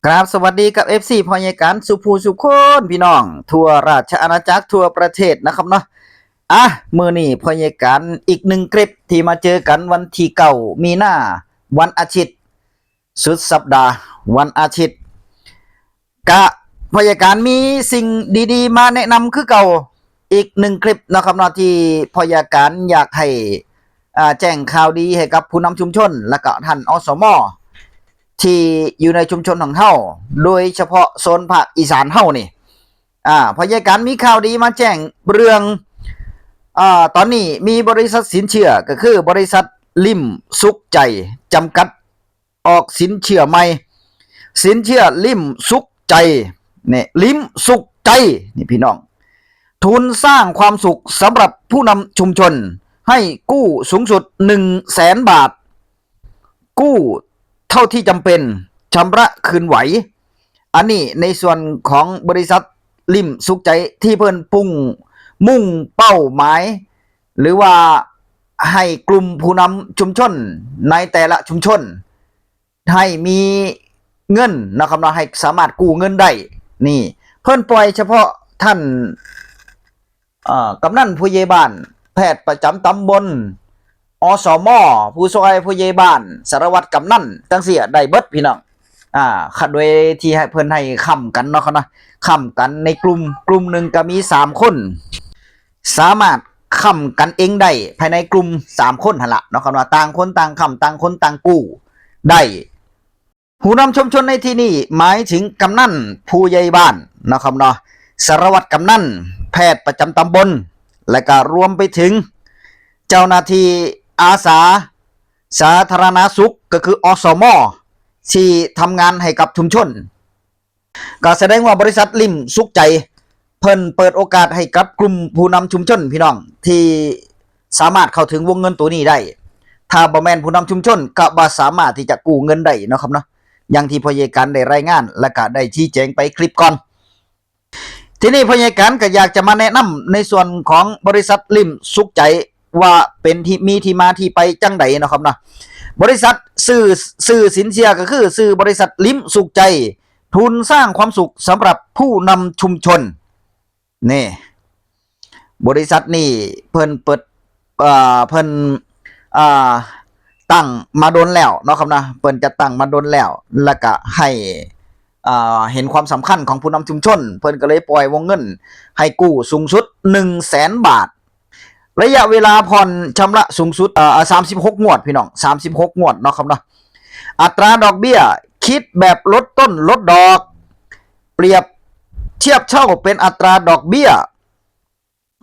ครับสวัสดีกับ FC พอใหญ่การสุภูสุคนพี่น้องทั่วราชอาณาจักรทั่วประเทศนะครับเนาะมื้อนี้พอใหญ่การอีกหนึ่งคลิปที่มาเจอกันวันที่9 มีนาวันอาทิตย์สุดสัปดาห์วันอาทิตย์กะพอใหญ่การมีสิ่งดีๆมาแนะนำคือเก่าอีกหนึ่งคลิปนะครับเนาะที่พอใหญ่การอยากให้แจ้งข่าวดีให้กับผู้นำชุมชนและก็ท่านอสมที่อยู่ในชุมชนของเฮาโดยเฉพาะโซนภาคอีสานเฮานี่พยาการมีข่าวดีมาแจ้งเรื่องตอนนี้มีบริษัทสินเชื่อก็คือบริษัทลิมสุขใจจำกัดออกสินเชื่อใหม่สินเชื่อลิมสุขใจเนี่ยลิมสุขใจนี่พี่น้องทุนสร้างความสุขสำหรับผู้นำชุมชนให้กู้สูงสุด100,000 บาทกู้เท่าที่จำเป็นชำระคืนไหวอันนี้ในส่วนของบริษัทลิมสุขใจที่เพิ่นมุ่งเป้าหมายหรือว่าให้กลุ่มผู้นำชุมชนในแต่ละชุมชนให้มีเงินนะครับเนาะให้สามารถกู้เงินได้นี่เพิ่นปล่อยเฉพาะท่านกำนันผู้ใหญ่บ้านแพทย์ประจำตำบลอสมผู้ช่วยผู้ใหญ่บ้านสารวัตรกำนันจังเสียได้เบิดพี่น้องขัดโดยที่ให้เพิ่นให้ค้ำกันเนาะครับนะค้ำกันในกลุ่มหนึ่งก็มี3 คนสามารถค้ำกันเองได้ภายในกลุ่ม3 คนหั่นละเนาะครับว่าต่างคนต่างค้ำต่างคนต่างกู้ได้ผู้นำชุมชนในที่นี้หมายถึงกำนันผู้ใหญ่บ้านเนาะครับเนาะสารวัตรกำนันแพทย์ประจำตำบลและก็รวมไปถึงเจ้าหน้าที่อาสาสาธารณสุขก็คืออสมที่ทำงานให้กับชุมชนก็แสดงว่าบริษัทลิมสุขใจเพิ่นเปิดโอกาสให้กับกลุ่มผู้นำชุมชนพี่น้องที่สามารถเข้าถึงวงเงินตัวนี้ได้ถ้าบ่แม่นผู้นำชุมชนก็บ่สามารถที่จะกู้เงินได้เนาะครับเนาะอย่างที่พยาการได้รายงานและก็ได้ชี้แจงไปคลิปก่อนทีนี้พยาการก็อยากจะมาแนะนำในส่วนของบริษัทลิมสุขใจว่าเป็นที่มีที่มาที่ไปจังใดเนาะครับเนาะบริษัทซื้อสินเชื่อก็คือซื้อบริษัทลิ้มสุขใจทุนสร้างความสุขสำหรับผู้นำชุมชนนี่บริษัทนี่เพิ่นเปิดเพิ่นตั้งมาโดนแล้วเนาะครับนะเพิ่นจะตั้งมาโดนแล้วแล้วก็ให้เห็นความสำคัญของผู้นำชุมชนเพิ่นก็เลยปล่อยวงเงินให้กู้สูงสุด100,000 บาทระยะเวลาผ่อนชำระสูงสุด36 งวดพี่น้อง36 งวดเนาะครับเนาะอัตราดอกเบี้ยคิดแบบลดต้นลดดอกเปรียบเทียบเท่าเป็นอัตราดอกเบี้ย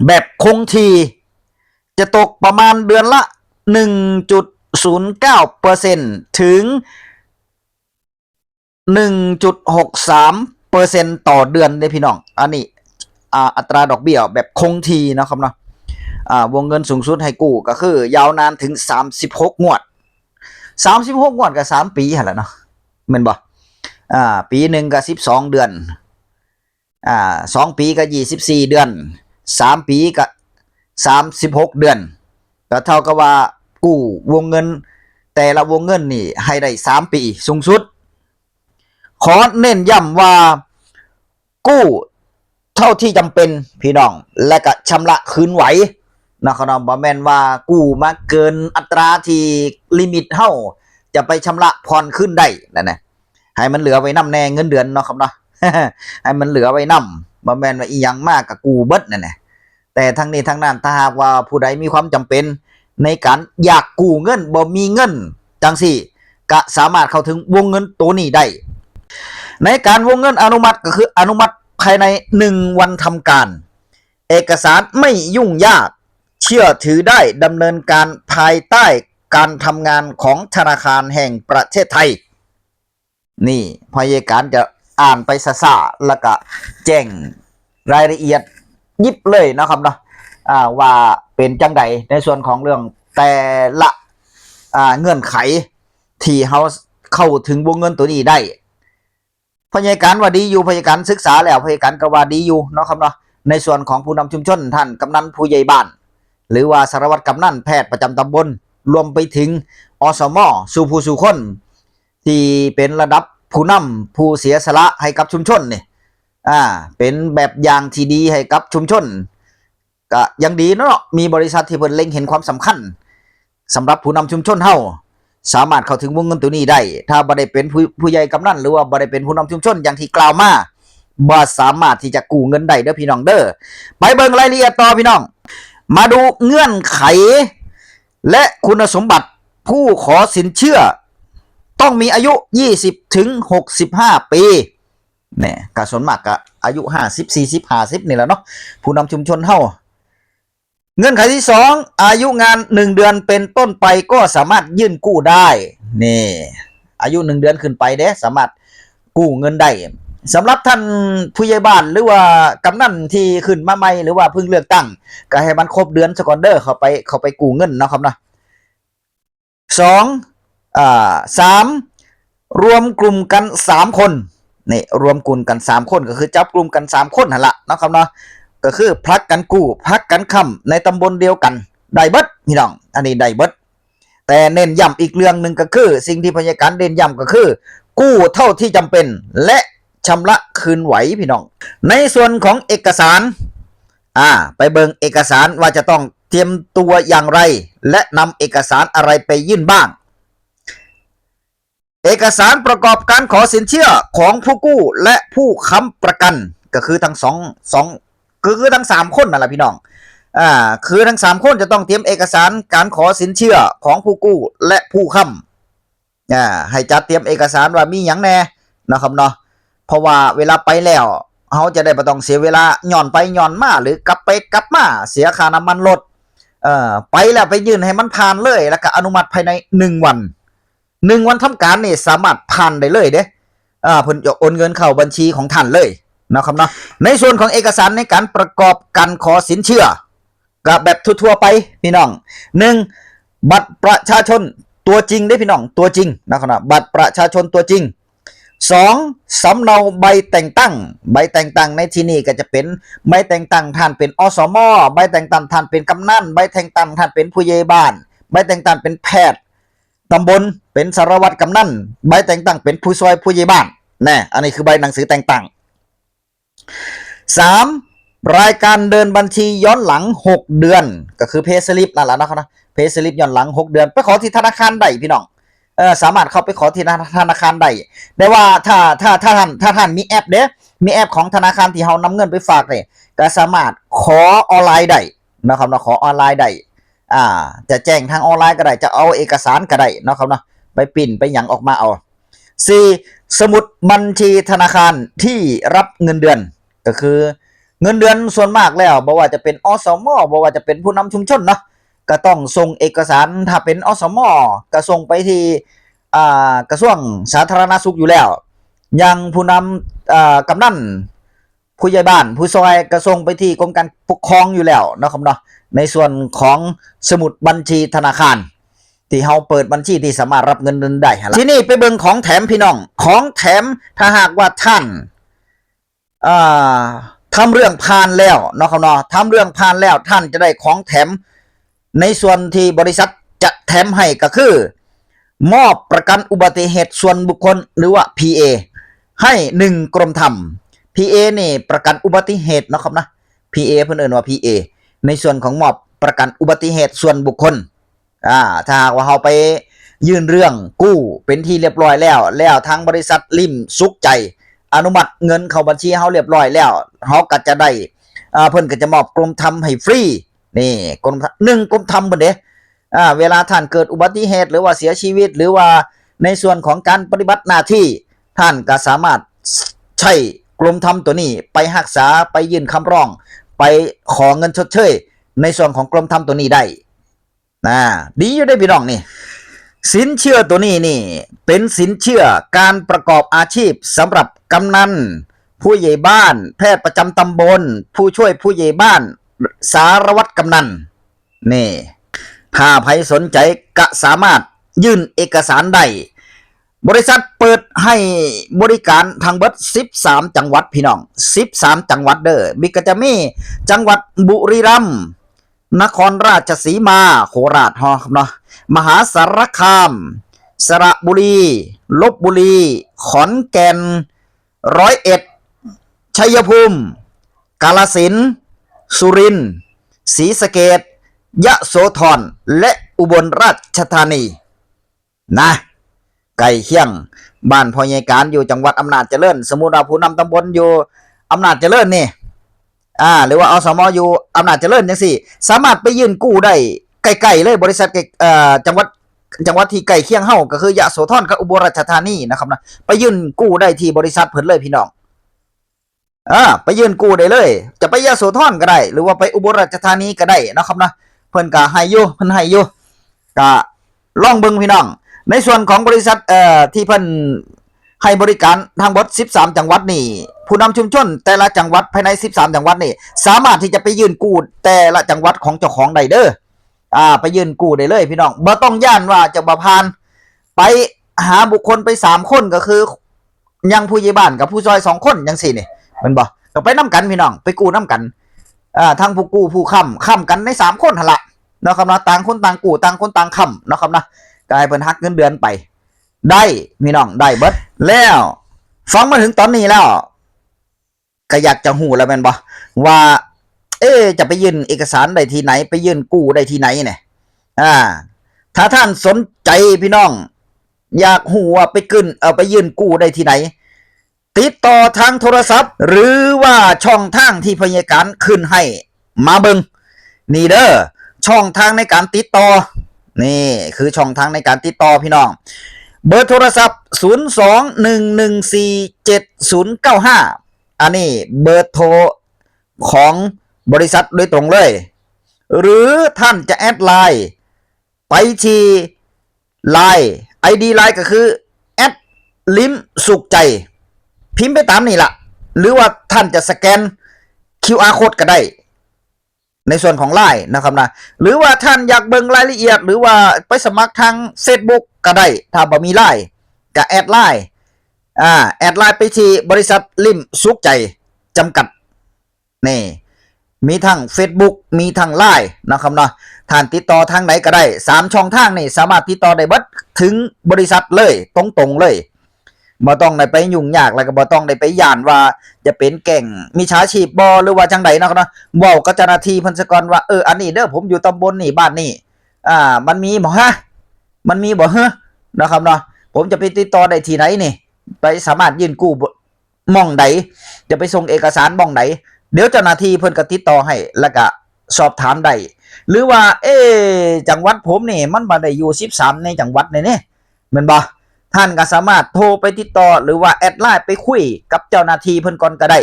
แบบคงที่จะตกประมาณเดือนละ 1.09% ถึง 1.63% ต่อเดือนเลยพี่น้องอันนี้อัตราดอกเบี้ยแบบคงที่นะครับเนาะวงเงินสูงสุดให้กู้ก็คือยาวนานถึง36 งวด36 งวดก็3 ปีหั่นล่ะเนาะแม่นบ่ปีหนึ่งก็12 เดือน2 ปีก็24 เดือน3 ปีก็36 เดือนก็เท่ากับว่ากู้วงเงินแต่ละวงเงินนี่ให้ได้3 ปีสูงสุดขอเน้นย้ำว่ากู้เท่าที่จำเป็นพี่น้องและก็ชำระคืนไหวนะครับบ่แม่นว่ากู้มาเกินอัตราที่ลิมิตเฮาจะไปชำระผ่อนขึ้นได้นั่นน่ะให้มันเหลือไว้นำแน่เงินเดือนเนาะครับเนาะ ให้มันเหลือไว้นำบ่แม่นว่าอีหยังมากก็กู้เบิดนั่นน่ะแต่ทั้งนี้ทั้งนั้นถ้าหากว่าผู้ใดมีความจำเป็นในการอยากกู้เงินบ่มีเงินจังซี่ก็สามารถเข้าถึงวงเงินตัวนี้ได้ในการวงเงินอนุมัติก็คืออนุมัติภายใน1 วันทำการเอกสารไม่ยุ่งยากเชื่อถือได้ดำเนินการภายใต้การทำงานของธนาคารแห่งประเทศไทยนี่พยาการจะอ่านไปซ่าๆแล้วก็แจ้งรายละเอียดยิบเลยนะครับเนาะว่าเป็นจังใดในส่วนของเรื่องแต่ละเงื่อนไขที่เฮาเข้าถึงวงเงินตัวนี้ได้พยาการว่าดีอยู่พยาการศึกษาแล้วพยาการก็ว่าดีอยู่เนาะครับเนาะในส่วนของผู้นำชุมชนท่านกำนันผู้ใหญ่บ้านหรือว่าสารวัตรกำนันแพทย์ประจำตำบลรวมไปถึงอสมสู่ผู้สู่คนที่เป็นระดับ ผู้นำผู้เสียสละให้กับชุมชนนี่เป็นแบบอย่างที่ดีให้กับชุมชนก็ยังดีเนาะมีบริษัทที่เพิ่นเล็งเห็นความสำคัญสำหรับผู้นำชุมชนเฮาสามารถเข้าถึงวงเงินตัวนี้ได้ถ้าบ่ได้เป็นผู้ใหญ่กำนันหรือว่าบ่ได้เป็นผู้นำชุมชนอย่างที่กล่าวมาบ่สามารถที่จะกู้เงินได้เด้อพี่น้องเด้อไปเบิ่งรายละเอียดต่อพี่น้องมาดูเงื่อนไขและคุณสมบัติผู้ขอสินเชื่อต้องมีอายุ20ถึง65ปีเนี่ยก็ส่วนมากก็อายุ50 40 50นี่แหละเนาะผู้นำชุมชนเฮาเงื่อนไขที่2อายุงาน1เดือนเป็นต้นไปก็สามารถยื่นกู้ได้นี่อายุ1เดือนขึ้นไปเด้สามารถกู้เงินได้สำหรับท่านผู้ใหญ่บ้านหรือว่ากำนันที่ขึ้นมาใหม่หรือว่าเพิ่งเลือกตั้งก็ให้มันครบเดือนซะก่อนเด้อเข้าไปกู้เงินเนาะครับเนาะ3รวมกลุ่มกัน3คนนี่รวมกลุ่มกัน3คนก็คือจับกลุ่มกัน3คนหั่นล่ะเนาะครับเนาะก็คือพลักกันกู้พลักกันค้ำในตำบลเดียวกันได้เบิดพี่น้องอันนี้ได้เบิดแต่เน้นย้ำอีกเรื่องนึงก็คือสิ่งที่พยาการเน้นย้ำก็คือกู้เท่าที่จำเป็นและชำระคืนไหวพี่น้องในส่วนของเอกสารไปเบิ่งเอกสารว่าจะต้องเตรียมตัวอย่างไรและนำเอกสารอะไรไปยื่นบ้างเอกสารประกอบการขอสินเชื่อของผู้กู้และผู้ค้ำประกันก็คือทั้งคือทั้ง3คนนั่นแหละพี่น้องคือทั้ง3คนจะต้องเตรียมเอกสารการขอสินเชื่อของผู้กู้และผู้ค้ำให้จัดเตรียมเอกสารว่ามีหยังแน่นะครับเนาะเพราะว่าเวลาไปแล้วเขาจะได้ไม่ต้องเสียเวลาย่อนไปย่อนมาหรือกลับไปกลับมาเสียค่าน้ำมันรถไปแล้วไปยื่นให้มันผ่านเลยแล้วก็อนุมัติภายใน1วันทำการนี่สามารถผ่านได้เลยเด้เพิ่นจะโอนเงินเข้าบัญชีของท่านเลยนะครับเนาะในส่วนของเอกสารในการประกอบการขอสินเชื่อก็แบบทั่วๆไปพี่น้อง1บัตรประชาชนตัวจริงได้พี่น้องตัวจริงนะครับบัตรประชาชนตัวจริง2สำเนาใบแต่งตั้งในที่นี้ก็จะเป็นใบแต่งตั้งท่านเป็นอสมใบแต่งตั้งท่านเป็นกำนันใบแต่งตั้งท่านเป็นผู้ใหญ่บ้านใบแต่งตั้งเป็นแพทย์ตำบลเป็นสารวัตรกำนันใบแต่งตั้งเป็นผู้ช่วยผู้ใหญ่บ้านอันนี้คือใบหนังสือแต่งตั้ง3รายการเดินบัญชีย้อนหลัง6เดือนก็คือเพย์สลิปนั่นแหละนะครับนะเพย์สลิปย้อนหลัง6เดือนไปขอที่ธนาคารได้พี่น้องสามารถเข้าไปขอที่ธนาคารได้ว่าถ้าท่านมีแอปมีแอปของธนาคารที่เฮานำเงินไปฝากเนี่ยก็สามารถขอออนไลน์ได้นะครับเนาะขอออนไลน์ได้จะแจ้งทางออนไลน์ก็ได้จะเอาเอกสารก็ได้นะครับเนาะไปปิ้นไปหยังออกมาเอา4สมุดบัญชีธนาคารที่รับเงินเดือนก็คือเงินเดือนส่วนมากแล้วบ่ว่าจะเป็นอสมบ่ว่าจะเป็นผู้นำชุมชนเนาะก็ต้องส่งเอกสารถ้าเป็นอสมก็ส่งไปที่กระทรวงสาธารณสุขอยู่แล้วอย่างผู้นำกำนันผู้ใหญ่บ้านผู้ซอยก็ส่งไปที่กรมการปกครองอยู่แล้วนะครับเนาะในส่วนของสมุดบัญชีธนาคารที่เฮาเปิดบัญชีที่สามารถรับเงินเดือนได้ที่นี่ไปเบิ่งของแถมพี่น้องของแถมถ้าหากว่าท่านทำเรื่องผ่านแล้วเนาะครับเนาะทำเรื่องผ่านแล้วท่านจะได้ของแถมในส่วนที่บริษัทจะแถมให้ก็คือมอบประกันอุบัติเหตุส่วนบุคคลหรือว่า PA ให้1กรมธรรม์ PA นี่ประกันอุบัติเหตุนะครับนะ PA เพิ่นเอิ้นว่า PA ในส่วนของมอบประกันอุบัติเหตุส่วนบุคคลถ้าหากว่าเฮาไปยื่นเรื่องกู้เป็นที่เรียบร้อยแล้วทางบริษัทริมสุขใจอนุมัติเงินเข้าบัญชีเฮาเรียบร้อยแล้วเฮาก็จะได้เพิ่นก็จะมอบกรมธรรม์ให้ฟรีนี่กรม1กรมธรรม์เพิ่นเด้เวลาท่านเกิดอุบัติเหตุหรือว่าเสียชีวิตหรือว่าในส่วนของการปฏิบัติหน้าที่ท่านก็สามารถใช้กรมธรรม์ตัวนี้ไปรักษาไปยื่นคำร้องไปขอเงินชดเชยในส่วนของกรมธรรม์ตัวนี้ได้ดีอยู่ได้พี่น้องนี่สินเชื่อตัวนี้นี่เป็นสินเชื่อการประกอบอาชีพสำหรับกำนันผู้ใหญ่บ้านแพทย์ประจำตำบลผู้ช่วยผู้ใหญ่บ้านสารวัตรกำนันนี่ถ้าใครสนใจก็สามารถยื่นเอกสารได้บริษัทเปิดให้บริการทางเบิด13จังหวัดพี่น้อง13จังหวัดเด้อมีก็จะมีจังหวัดบุรีรัมย์นครราชสีมาโคราชเนาะมหาสารคาม สระบุรีลพบุรีขอนแก่นร้อยเอ็ดชัยภูมิกาฬสินธุ์สุรินทร์ศรีสะเกษยะโสธรและอุบลราชธานีนะไก่เคียงบ้านพ่อใหญ่การอยู่จังหวัดอำนาจเจริญสมุทรผู้นำตำบลอยู่อำนาจเจริญนี่หรือว่าอสมอยู่อำนาจเจริญจังซี่สามารถไปยื่นกู้ได้ใกล้ๆเลยบริษัทจังหวัดที่ใกล้เคียงเฮาก็คือยะโสธรกับอุบลราชธานีนะครับนะไปยื่นกู้ได้ที่บริษัทเพิ่นเลยพี่น้องไปยื่นกู้ได้เลยจะไปยะโสธรก็ได้หรือว่าไปอุบลราชธานีก็ได้นะครับนะเพิ่นก็ให้อยู่เพิ่นให้อยู่ก็ลองเบิ่งพี่น้องในส่วนของบริษัทที่เพิ่นให้บริการทางบด13จังหวัดนี่ผู้นำชุมชนแต่ละจังหวัดภายใน13จังหวัดนี่สามารถที่จะไปยื่นกู้แต่ละจังหวัดของเจ้าของได้เด้อไปยื่นกู้ได้เลยพี่น้องบ่ต้องย่านว่าจะบ่ผ่านไปหาบุคคลไป3คนก็คือยังผู้ใหญ่บ้านกับผู้ซอย2คนจังซี่นี่แม่นบ่ก็ไปนํกันพี่น้องไปกู้นํกันทั้งผู้กู้ผู้ค้ำกันใน3คนหั่นล่ะเนาะครับเนาะต่างคนต่างกู้ต่างคนต่างค้ำเนาะครับนะก็ให้เพิ่นหักเงินเดือนไปได้พี่น้องได้เบิดแล้วฟังมาถึงตอนนี้แล้วก็อยากจะหูแล้วแม่นบ่ว่าจะไปยื่นเอกสารได้ที่ไหนไปยื่นกู้ได้ที่ไหนเนี่ยถ้าท่านสนใจพี่น้องอยากหูว่าไปยื่นกู้ได้ที่ไหนติดต่อทางโทรศัพท์หรือว่าช่องทางที่พยาการขึ้นให้มาเบิงนี่เด้อช่องทางในการติดต่อนี่คือช่องทางในการติดต่อพี่น้องเบอร์โทรศัพท์02-114-7095อันนี้เบอร์โทรของบริษัทโดยตรงเลยหรือท่านจะแอดไลน์ไปที่ไลน์ ID ไลน์ก็คือแอดลิ้มสุขใจพิมพ์ไปตามนี่ล่ะหรือว่าท่านจะสแกน QR code ก็ได้ในส่วนของไลน์นะครับนะหรือว่าท่านอยากเบิ่งรายละเอียดหรือว่าไปสมัครทาง Facebook ก็ได้ถ้าบ่มีไลน์ก็แอดไลน์แอดไลน์ไปที่บริษัทลิ้มสุขใจจำกัดนี่มีทั้ง Facebook มีทั้ง LINE นะครับเนาะท่านติดต่อทางไหนก็ได้3ช่องทางนี่สามารถติดต่อได้เบิดถึงบริษัทเลยตรงๆเลยบ่ต้องได้ไปยุ่งยากแล้วก็บ่ต้องได้ไปย่านว่าจะเป็นแก่งมิจฉาชีพบ่หรือว่าจังได๋นะครับเนาะเว้ากับเจ้าหน้าที่เพิ่นซะก่อนว่าอันนี้เด้อผมอยู่ตำบลนี่บ้านนี่มันมีบ่ฮะมันมีบ่ฮะนะครับเนาะผมจะไปติดต่อได้ที่ไหนนี่ไปสามารถยื่นกู้ม่องใดจะไปส่งเอกสารม่องใดเดี๋ยวเจ้าหน้าที่เพิ่นก็ติดต่อให้แล้วก็สอบถามได้หรือว่าจังหวัดผมนี่มันบ่ได้อยู่13ในจังหวัดนี่แม่นบ่ท่านก็สามารถโทรไปติดต่อหรือว่าแอดไลน์ไปคุยกับเจ้าหน้าที่เพิ่นก่อนก็ได้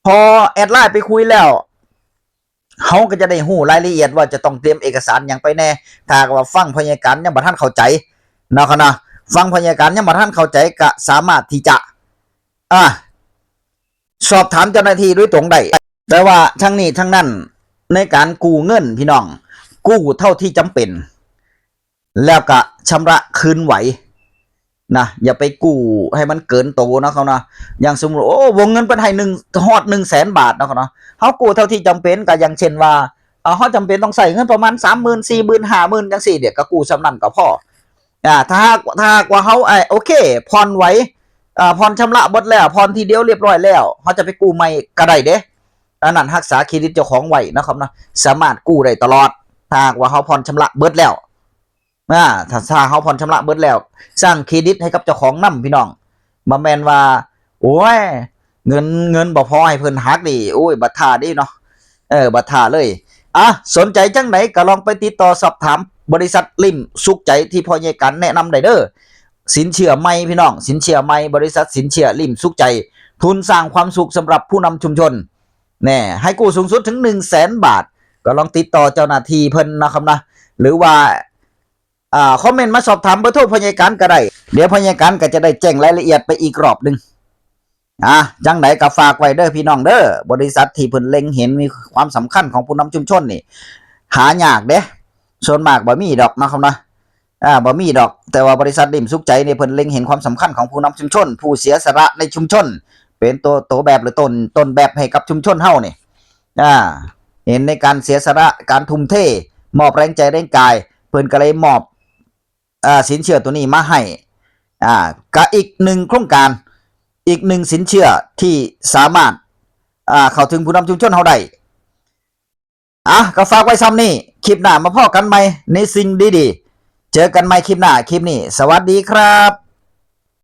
พอแอดไลน์ไปคุยแล้วเฮาก็จะได้ฮู้รายละเอียดว่าจะต้องเตรียมเอกสารหยังไปแน่ถ้าว่าฟังพยาการยังบ่ทันเข้าใจเนาะครับนะฟังพยาการยังบ่ทันเข้าใจก็สามารถที่จะสอบถามเจ้าหน้าที่ด้วยตรงได้แต่ว่าทั้งนี้ทั้งนั้นในการกู้เงินพี่น้องกู้เท่าที่จำเป็นแล้วก็ชำระคืนไหวนะอย่าไปกู้ให้มันเกินโตนะเขานะอย่างสมมุติวงเงินเป็นให้ฮอด 100,000 บาทนะเขานะเฮากู้เท่าที่จำเป็นก็อย่างเช่นว่าเฮาจำเป็นต้องใช้เงินประมาณ 30,000 40,000 50,000จังซี่เดี๋ยวก็กู้ส่ำนั้นก็พอถ้ากว่าเฮาโอเคผ่อนไหวผ่อนชำระหมดแล้วผ่อนทีเดียวเรียบร้อยแล้วเฮาจะไปกู้ใหม่ก็ได้เด้อันนั้นรักษาเครดิตเจ้าของไว้นะครับนะสามารถกู้ได้ตลอดถ้าว่าเฮาผ่อนชำระเบิดแล้วถ้าเฮาผ่อนชำระเบิดแล้วสร้างเครดิตให้กับเจ้าของนำพี่น้องบ่แม่นว่าโอ้ยเงินบ่พอให้เพิ่นหักดิโอ้ยบัดท่าดิเนาะบัดท่าเลยสนใจจังไหนก็ลองไปติดต่อสอบถามบริษัทลิ้มสุขใจที่พ่อใหญ่กันแนะนำได้เด้อสินเชื่อใหม่พี่น้องสินเชื่อใหม่บริษัทสินเชื่อลิ้มสุขใจทุนสร้างความสุขสำหรับผู้นำชุมชนให้กู้สูงสุดถึง 100,000 บาทก็ลองติดต่อเจ้าหน้าที่เพิ่นนะครับนะหรือว่าคอมเมนต์มาสอบถามเบอร์โทรพยาการก็ได้เดี๋ยวพยาการก็จะได้แจ้งรายละเอียดไปอีกรอบนึงจังไดก็ฝากไว้เด้อพี่น้องเด้อบริษัทที่เพิ่นเล็งเห็นมีความสำคัญของผู้นำชุมชนนี่หายากเด้ส่วนมากบ่มีดอกนะครับนะบ่มีดอกแต่ว่าบริษัทลิ้มสุขใจนี่เพิ่นเล็งเห็นความสำคัญของผู้นำชุมชนผู้เสียสละในชุมชนเป็นตัวแบบหรือต้นแบบให้กับชุมชนเฮานี่เห็นในการเสียสละการทุ่มเทมอบแรงใจแรงกายเพิ่นก็เลยมอบ สินเชื่อตัวนี้มาให้ก็อีกหนึ่งโครงการอีกหนึ่งสินเชื่อที่สามารถเข้าถึงผู้นำชุมชนเฮาได้ก็ฝากไว้ซ้ำนี่คลิปหน้ามาพอกันใหม่ในสิ่งดีๆเจอกันใหม่คลิปหน้าคลิปนี้สวัสดีครับ